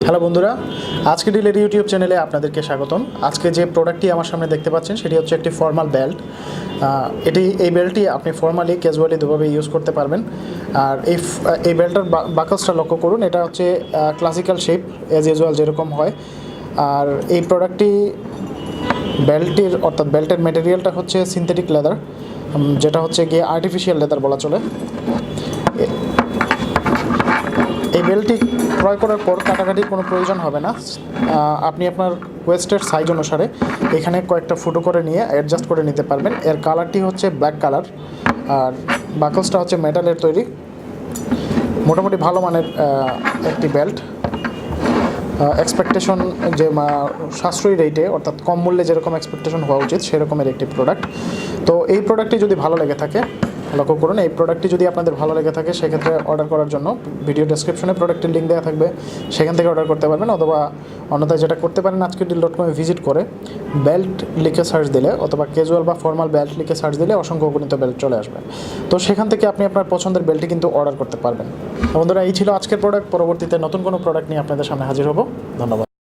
Hello বন্ধুরা, আজকেরডিলের YouTube চ্যানেলে আপনাদেরকে স্বাগতম। আজকে যে প্রোডাক্টটি আমার সামনে দেখতে পাচ্ছেন সেটি হচ্ছে একটি ফর্মাল বেল্ট। এই বেল্টটি আপনি ফর্মালি ক্যাজুয়ালি দুভাবে ইউজ করতে পারবেন। আর এই বেল্টের বাকলসটা লক্ষ্য করুন, এটা হচ্ছে ক্লাসিক্যাল শেপ অ্যাজ ইউজুয়াল যেরকম হয়। আর এই প্রোডাক্টটি অর্থাৎ বেল্টের ম্যাটেরিয়ালটা হচ্ছে সিনথেটিক লেদার, যেটা হচ্ছে গিয়ে আর্টিফিশিয়াল লেদার বলা চলে। এই বেল্টটি ক্রয় করার পর কাটাকাটির কোনো প্রয়োজন হবে না। আপনি আপনার ওয়েস্টের সাইজ অনুসারে এখানে কয়েকটা ফুটো করে নিয়ে অ্যাডজাস্ট করে নিতে পারবেন। এর কালারটি হচ্ছে ব্ল্যাক কালার, আর বাকলসটা হচ্ছে মেটালের তৈরি। মোটামুটি ভালো মানের একটি বেল্ট। এক্সপেকটেশন যে সাশ্রয়ী রেটে অর্থাৎ কম মূল্যে যেরকম এক্সপেকটেশন হওয়া উচিত সেরকমের একটি প্রোডাক্ট। তো এই প্রোডাক্টটি যদি ভালো লেগে থাকে, লক্ষ্য করুন, এই প্রোডাক্টটি যদি আপনাদের ভালো লেগে থাকে সেক্ষেত্রে অর্ডার করার জন্য ভিডিও ডেসক্রিপশনে প্রোডাক্টের লিঙ্ক দেওয়া থাকবে, সেখান থেকে অর্ডার করতে পারবেন। অথবা অন্যথায় যেটা করতে পারেন, ajkerdeal.com ভিজিট করে বেল্ট লিখে সার্চ দিলে অথবা ক্যাজুয়াল বা ফর্মাল বেল্ট লিখে সার্চ দিলে অসংখ্য অগণিত বেল্ট চলে আসবে। তো সেখান থেকে আপনি আপনার পছন্দের বেল্টটি কিন্তু অর্ডার করতে পারবেন। বন্ধুরা, এই ছিল আজকের প্রোডাক্ট। পরবর্তীতে নতুন কোনো প্রোডাক্ট নিয়ে আপনাদের সামনে হাজির হব। ধন্যবাদ।